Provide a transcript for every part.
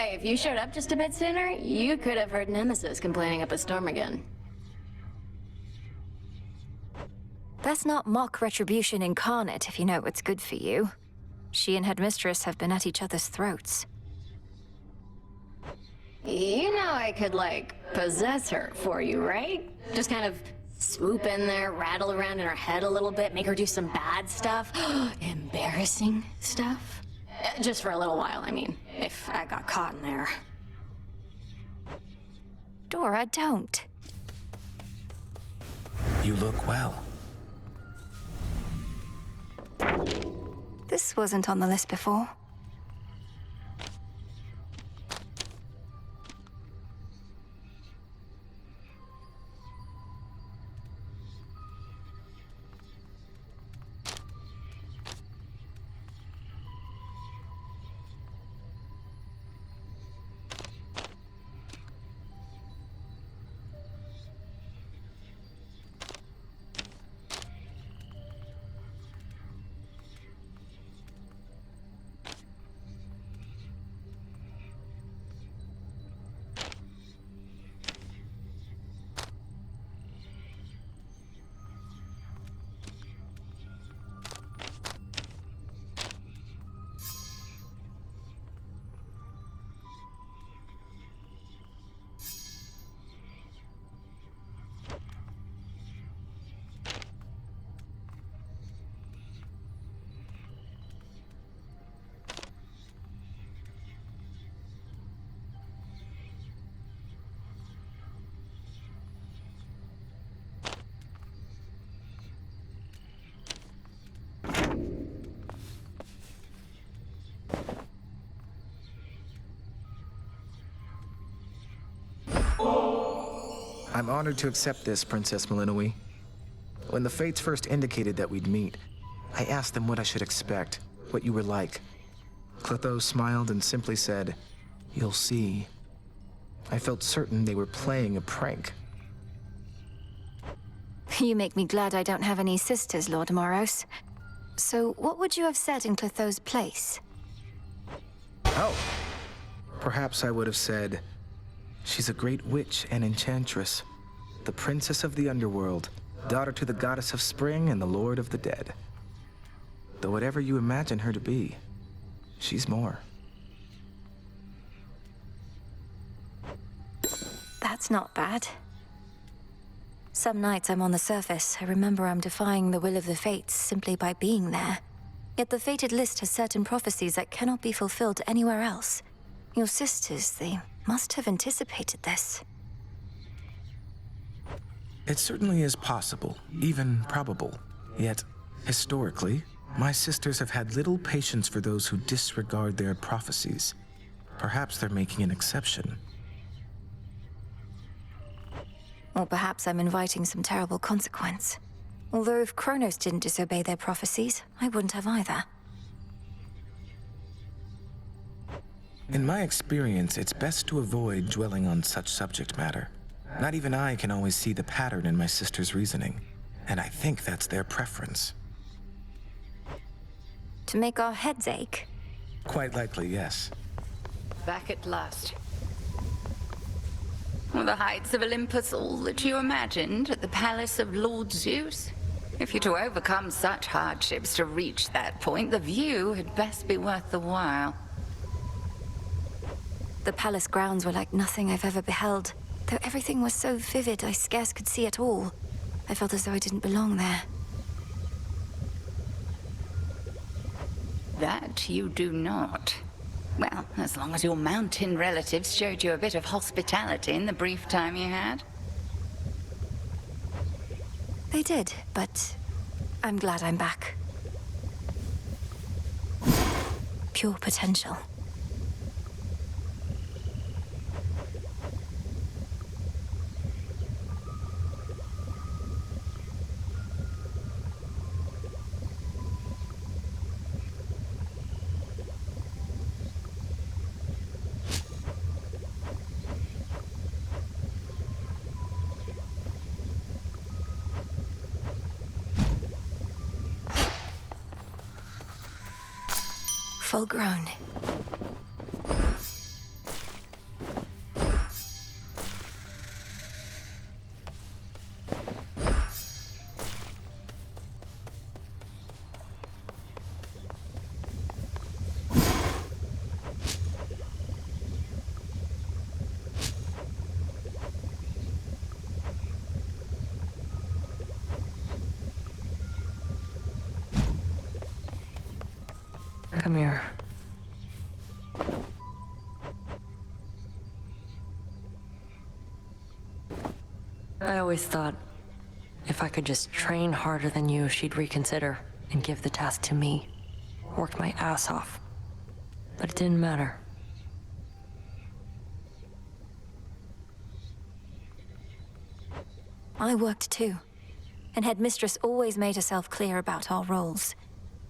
Hey, if you showed up just a bit sooner, you could have heard Nemesis complaining up a storm again. That's not mock retribution incarnate, if you know what's good for you. She and Headmistress have been at each other's throats. You know I could, like, possess her for you, right? Just kind of swoop in there, rattle around in her head a little bit, make her do some bad stuff. Embarrassing stuff. Just for a little while, I mean, if I got caught in there. Dora, don't. You look well. This wasn't on the list before. I'm honored to accept this, Princess Melinoe. When the Fates first indicated that we'd meet, I asked them what I should expect, what you were like. Clotho smiled and simply said, "You'll see." I felt certain they were playing a prank. You make me glad I don't have any sisters, Lord Moros. So what would you have said in Clotho's place? Oh! Perhaps I would have said, "She's a great witch and enchantress, the princess of the underworld, daughter to the goddess of spring and the lord of the dead. Though whatever you imagine her to be, she's more." That's not bad. Some nights I'm on the surface, I remember I'm defying the will of the Fates simply by being there. Yet the fated list has certain prophecies that cannot be fulfilled anywhere else. Your sisters, they must have anticipated this. It certainly is possible, even probable. Yet, historically, my sisters have had little patience for those who disregard their prophecies. Perhaps they're making an exception. Or perhaps I'm inviting some terrible consequence. Although if Kronos didn't disobey their prophecies, I wouldn't have either. In my experience, it's best to avoid dwelling on such subject matter. Not even I can always see the pattern in my sister's reasoning, and I think that's their preference. To make our heads ache? Quite likely, yes. Back at last. Were the heights of Olympus all that you imagined at the palace of Lord Zeus? If you're to overcome such hardships to reach that point, the view had best be worth the while. The palace grounds were like nothing I've ever beheld. Though everything was so vivid, I scarce could see it all. I felt as though I didn't belong there. That you do not. Well, as long as your mountain relatives showed you a bit of hospitality in the brief time you had. They did, but I'm glad I'm back. Pure potential. Full grown. Come here. I always thought if I could just train harder than you, she'd reconsider and give the task to me. Worked my ass off. But it didn't matter. I worked too. And Headmistress always made herself clear about our roles.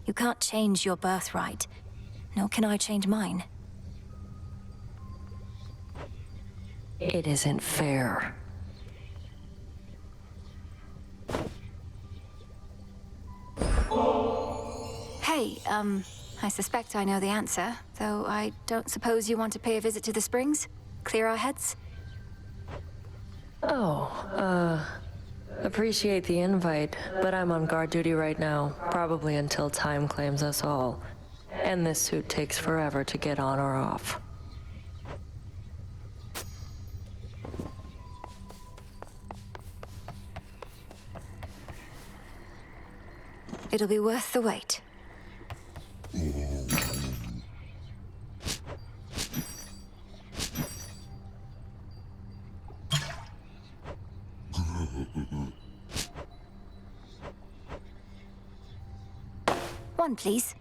You can't change your birthright, nor can I change mine. It isn't fair. Hey, I suspect I know the answer, though I don't suppose you want to pay a visit to the springs? Clear our heads? Appreciate the invite, but I'm on guard duty right now, probably until time claims us all. And this suit takes forever to get on or off. It'll be worth the wait. One, please.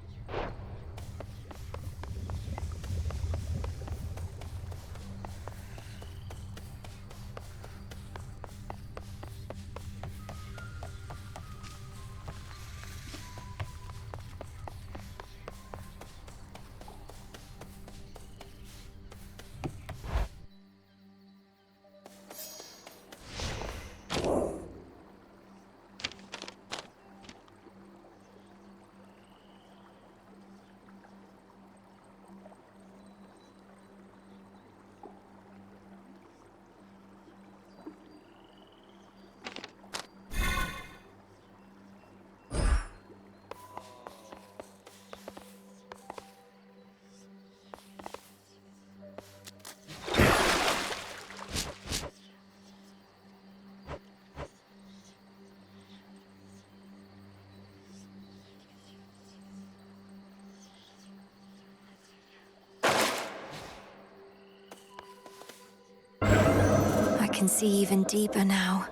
I can see even deeper now.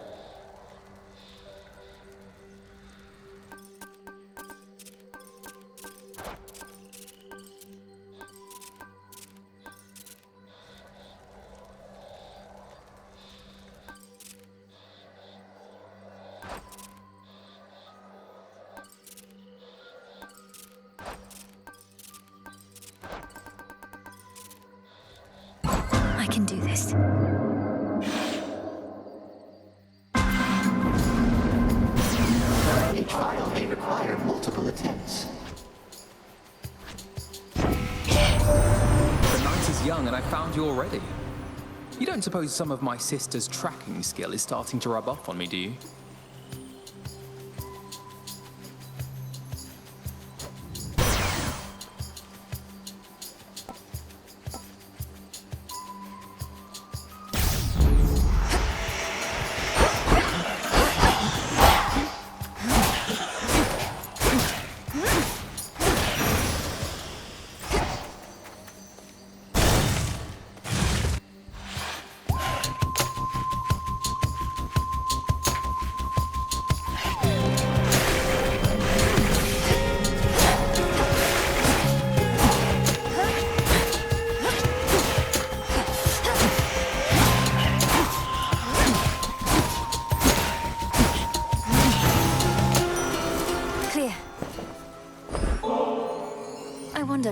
I can do this. A trial may require multiple attempts. The night is young and I found you already. You don't suppose some of my sister's tracking skill is starting to rub off on me, do you?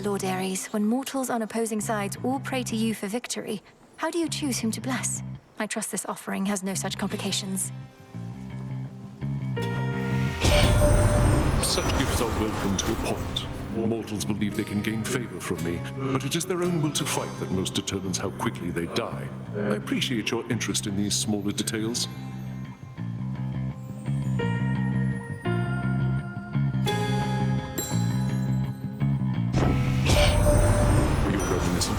Lord Ares, when mortals on opposing sides all pray to you for victory, how do you choose whom to bless? I trust this offering has no such complications. Such gifts are welcome to a point. Mortals believe they can gain favor from me, but it is their own will to fight that most determines how quickly they die. I appreciate your interest in these smaller details.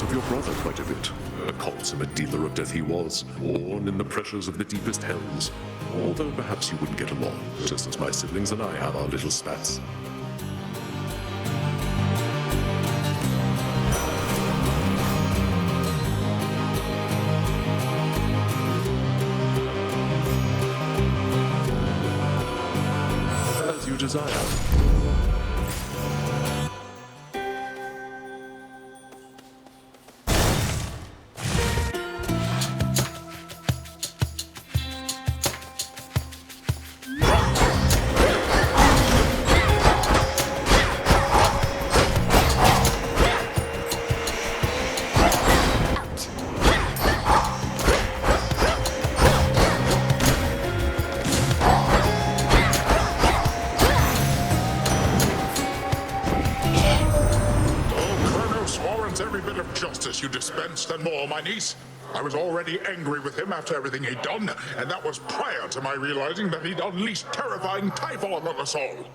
Of your brother quite a bit. A consummate dealer of death he was, born in the pressures of the deepest hells. Although perhaps you wouldn't get along, just as my siblings and I have our little spats. desire. Every bit of justice you dispensed and more, my niece. I was already angry with him after everything he'd done, and that was prior to my realizing that he'd unleashed terrifying Typhon on us all.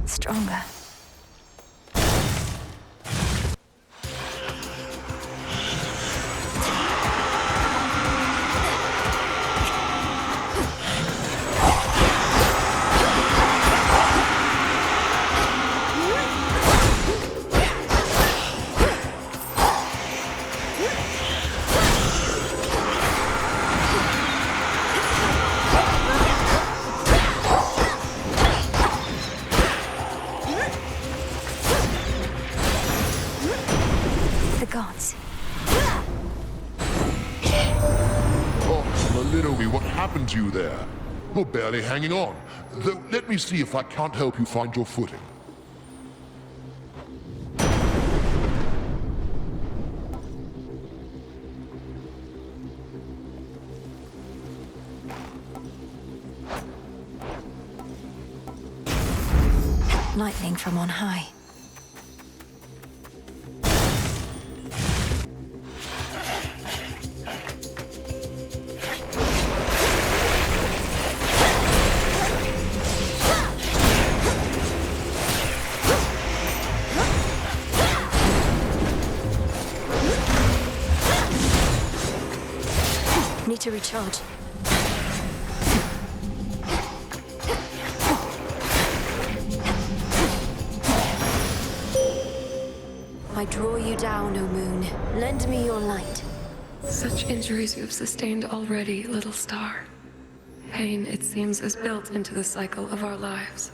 Stronger. Gods. Oh, Melinoe, what happened to you there? You're barely hanging on. Though, let me see if I can't help you find your footing. Lightning from on high. Need to recharge. I draw you down, O moon. Lend me your light. Such injuries you have sustained already, little star. Pain, it seems, is built into the cycle of our lives.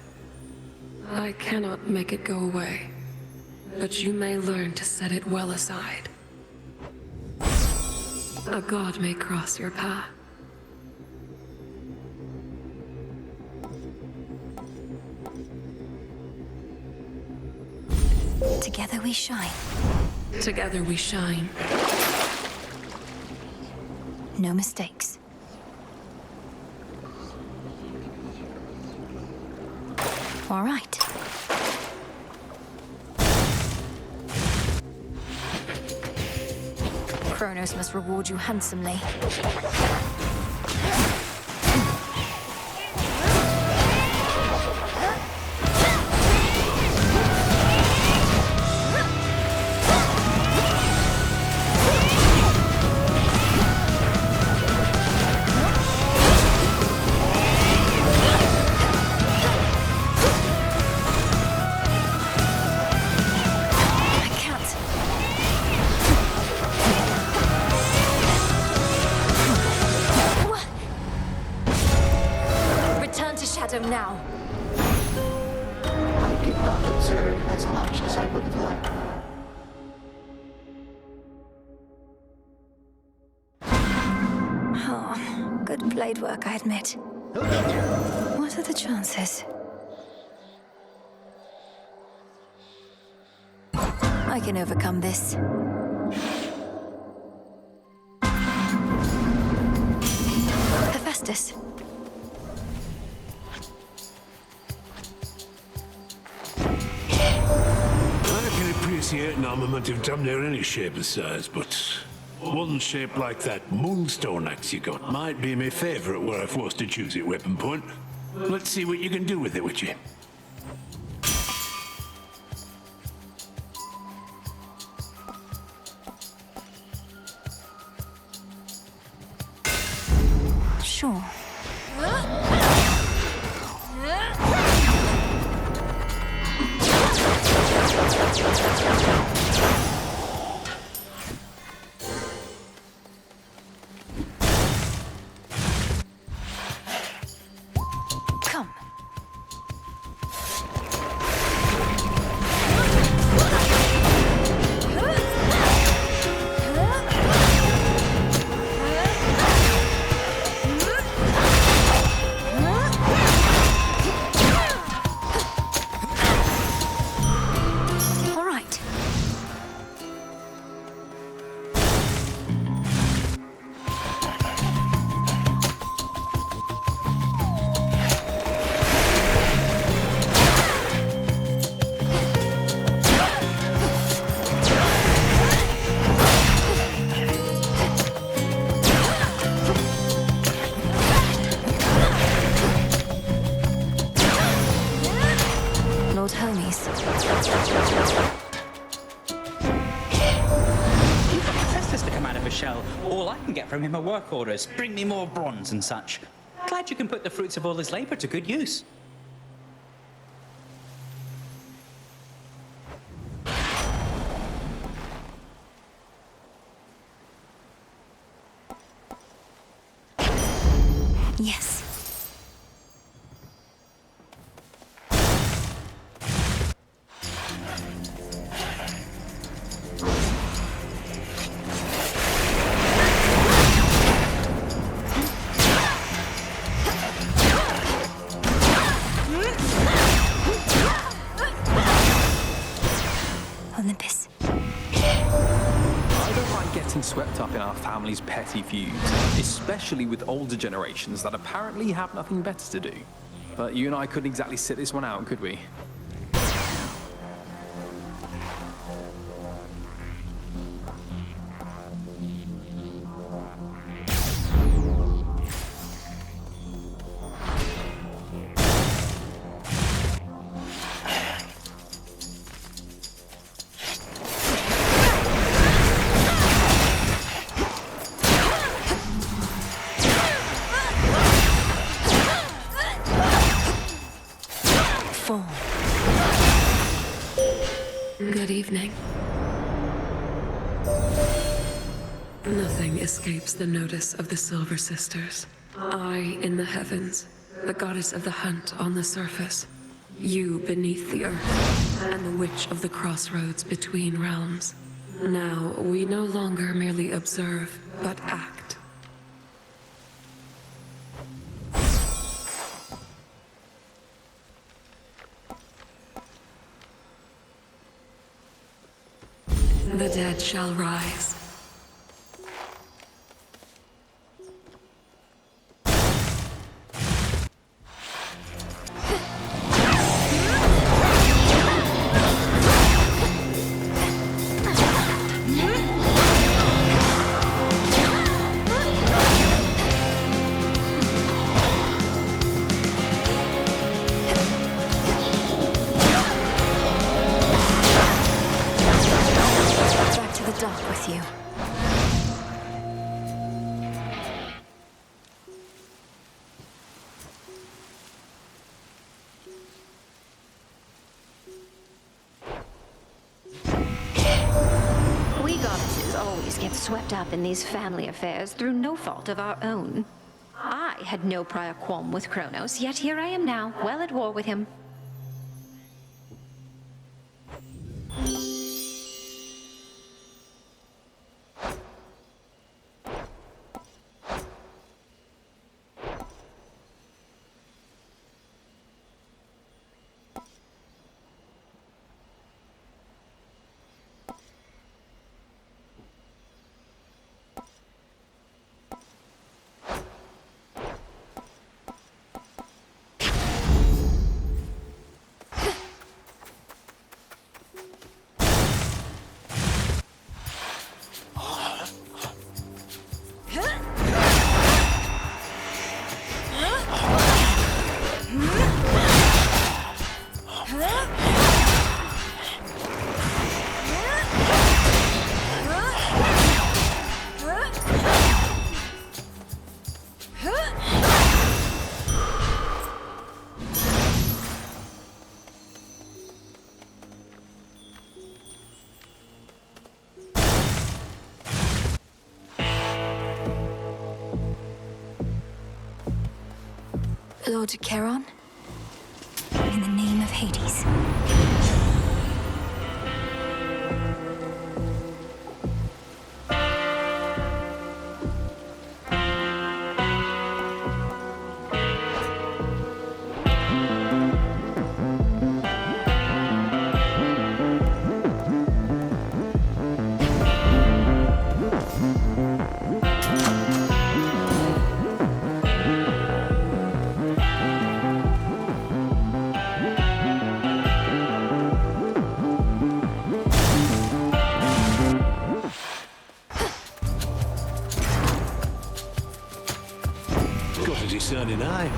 I cannot make it go away, but you may learn to set it well aside. A god may cross your path. Together we shine. Together we shine. No mistakes. All right. Kronos must reward you handsomely. Now. I did not observe as much as I would have liked. Oh, good blade work, I admit. What are the chances? I can overcome this. Hephaestus. Appreciate an armament of damn near any shape and size, but one shaped like that moonstone axe you got might be my favorite were I forced to choose your weapon point. Let's see what you can do with it, Witchy. Sure. get from him are work orders. Bring me more bronze and such. Glad you can put the fruits of all his labor to good use. Yes. Olympus. I don't mind getting swept up in our family's petty feuds, especially with older generations that apparently have nothing better to do. But you and I couldn't exactly sit this one out, could we? Good evening. Nothing escapes the notice of the Silver Sisters. I in the heavens, the goddess of the hunt on the surface, you beneath the earth, and the witch of the crossroads between realms. Now, we no longer merely observe, but act. The dead shall rise. Swept up in these family affairs through no fault of our own. I had no prior qualm with Kronos, yet here I am now, well at war with him. Lord Charon, in the name of Hades. Discerning eye.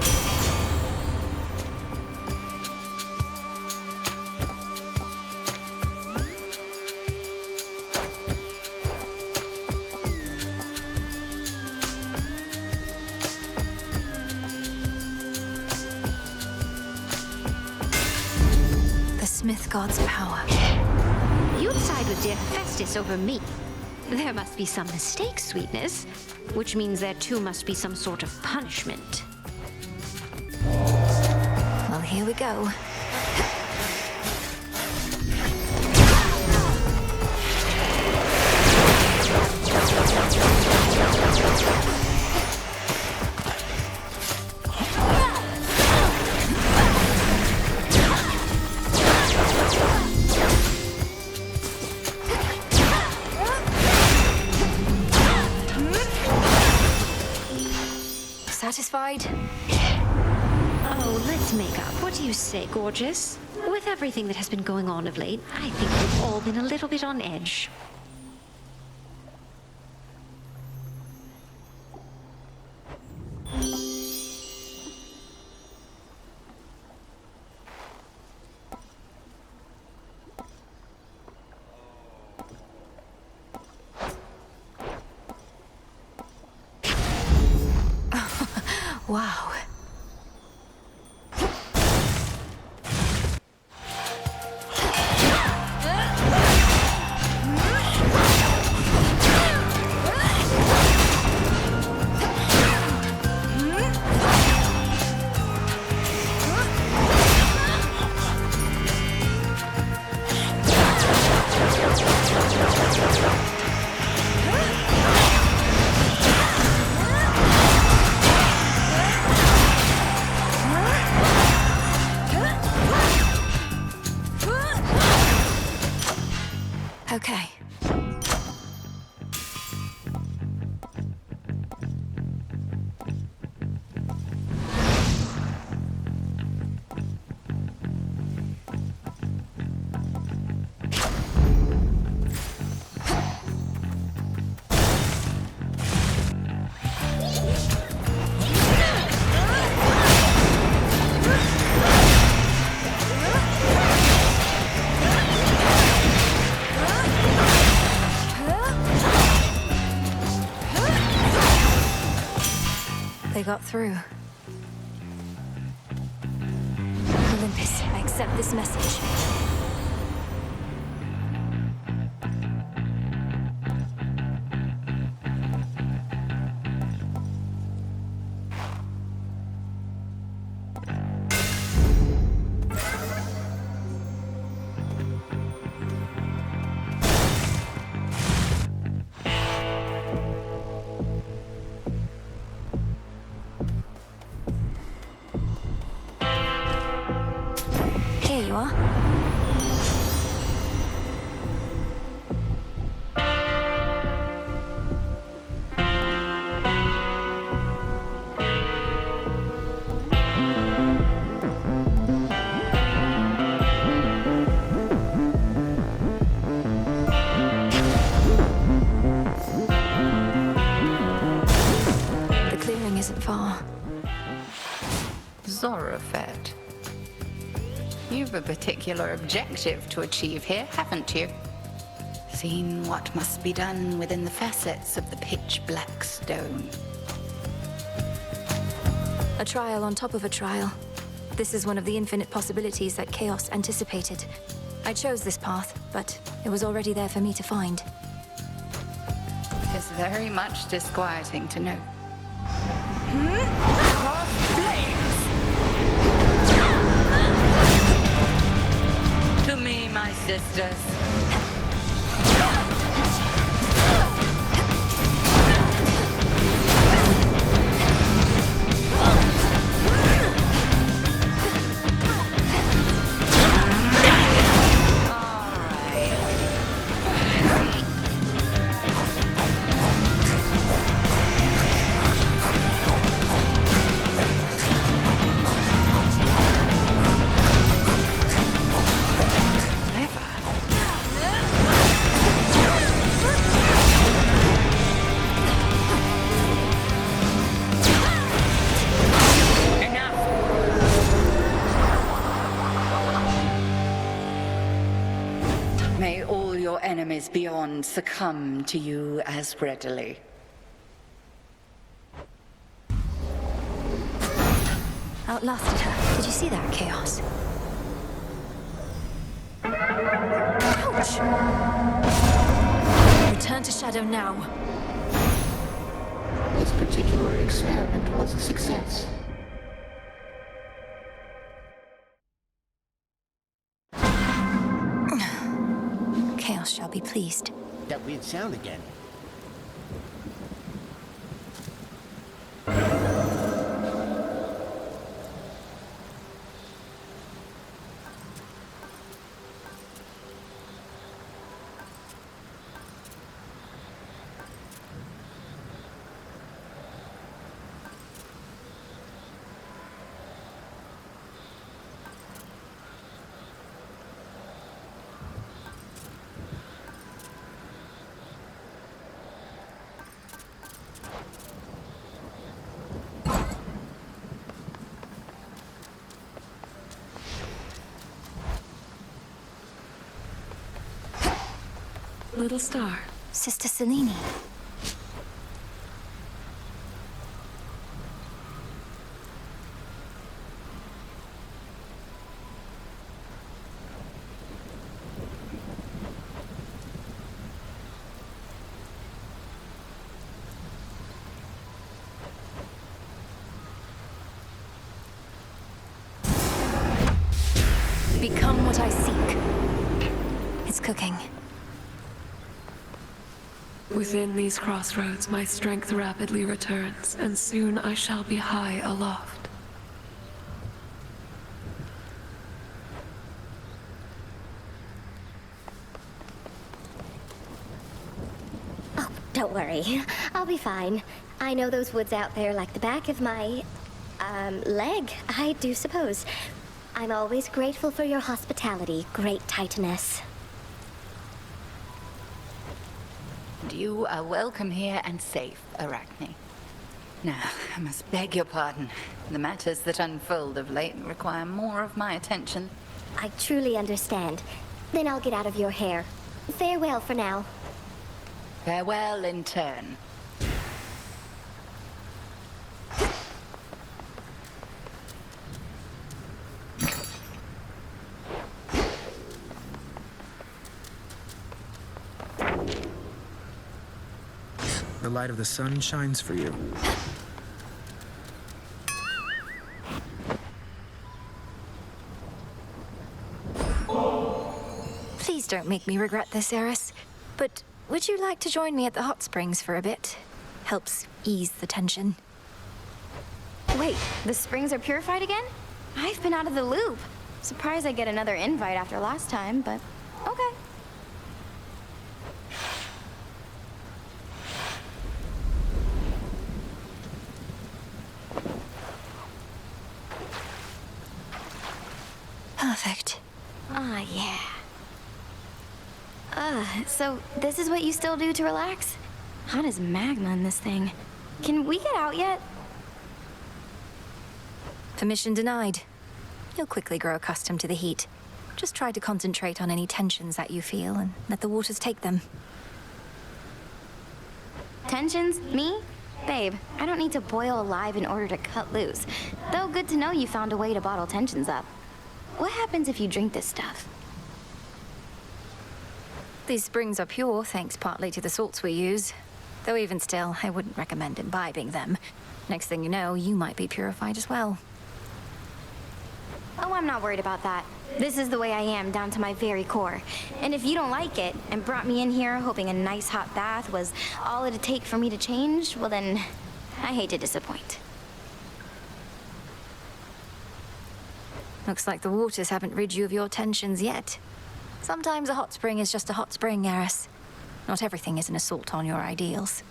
Mythgard's power. You'd side with dear Hephaestus over me. There must be some mistake, sweetness. Which means there too must be some sort of punishment. Well, here we go. Satisfied? Oh, let's make up. What do you say, gorgeous? With everything that has been going on of late, I think we've all been a little bit on edge. Wow. Okay. They got through. Olympus, I accept this message. Here you are. The clearing isn't far. Zorafet. You've a particular objective to achieve here, haven't you? Seen what must be done within the facets of the pitch-black stone. A trial on top of a trial. This is one of the infinite possibilities that Chaos anticipated. I chose this path, but it was already there for me to find. It's very much disquieting to know. To me, my sisters. May all your enemies beyond succumb to you as readily. Outlasted her. Did you see that, Chaos? much. Return to Shadow now. This particular experiment was a success. Chaos shall be pleased. That weird sound again. Little star. Sister Selene. Become what I seek. It's cooking. Within these crossroads, my strength rapidly returns, and soon I shall be high aloft. Oh, don't worry. I'll be fine. I know those woods out there like the back of my, leg, I do suppose. I'm always grateful for your hospitality, Great Titaness. You are welcome here and safe, Arachne. Now, I must beg your pardon. The matters that unfold of late require more of my attention. I truly understand. Then I'll get out of your hair. Farewell for now. Farewell in turn. The light of the sun shines for you. Please don't make me regret this, Eris. But would you like to join me at the hot springs for a bit? Helps ease the tension. Wait, the springs are purified again? I've been out of the loop. Surprised I get another invite after last time, but okay. Perfect. Ah, yeah. So this is what you still do to relax? Hot as magma in this thing. Can we get out yet? Permission denied. You'll quickly grow accustomed to the heat. Just try to concentrate on any tensions that you feel and let the waters take them. Tensions? Me? Babe, I don't need to boil alive in order to cut loose. Though good to know you found a way to bottle tensions up. What happens if you drink this stuff? These springs are pure, thanks partly to the salts we use. Though even still, I wouldn't recommend imbibing them. Next thing you know, you might be purified as well. Oh, I'm not worried about that. This is the way I am, down to my very core. And if you don't like it, and brought me in here hoping a nice hot bath was all it'd take for me to change, well then, I hate to disappoint. Looks like the waters haven't rid you of your tensions yet. Sometimes a hot spring is just a hot spring, Eris. Not everything is an assault on your ideals.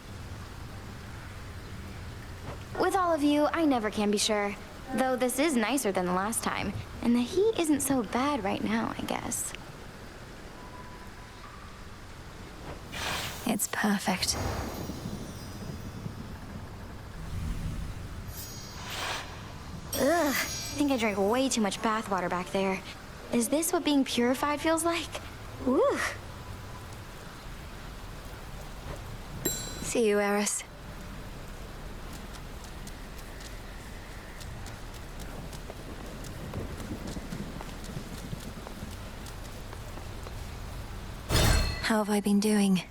With all of you, I never can be sure. Though this is nicer than the last time. And the heat isn't so bad right now, I guess. It's perfect. Ugh, I think I drank way too much bathwater back there. Is this what being purified feels like? Woo! See you, Eris. How have I been doing?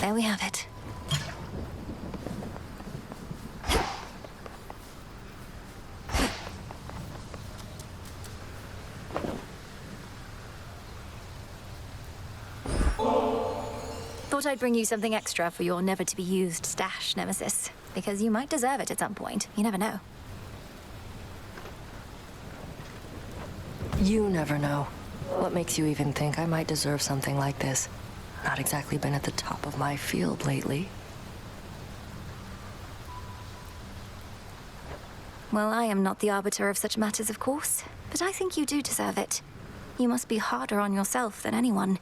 There we have it. Thought I'd bring you something extra for your never-to-be-used stash, Nemesis. Because you might deserve it at some point. You never know. You never know. What makes you even think I might deserve something like this? Not exactly been at the top of my field lately. Well, I am not the arbiter of such matters, of course. But I think you do deserve it. You must be harder on yourself than anyone.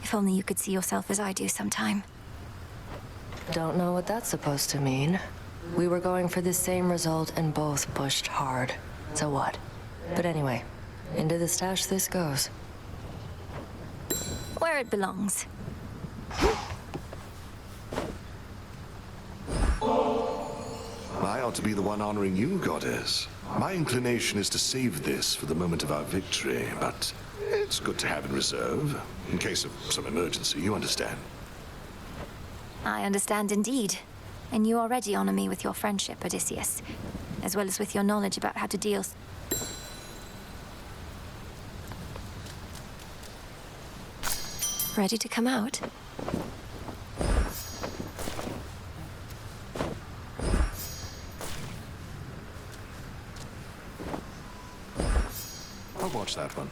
If only you could see yourself as I do sometime. Don't know what that's supposed to mean. We were going for the same result and both pushed hard. So what? But anyway, into the stash this goes. Where it belongs. I ought to be the one honoring you, Goddess. My inclination is to save this for the moment of our victory, but it's good to have in reserve, in case of some emergency, you understand. I understand indeed. And you already honor me with your friendship, Odysseus. As well as with your knowledge about how to deal... Ready to come out? I'll watch that one.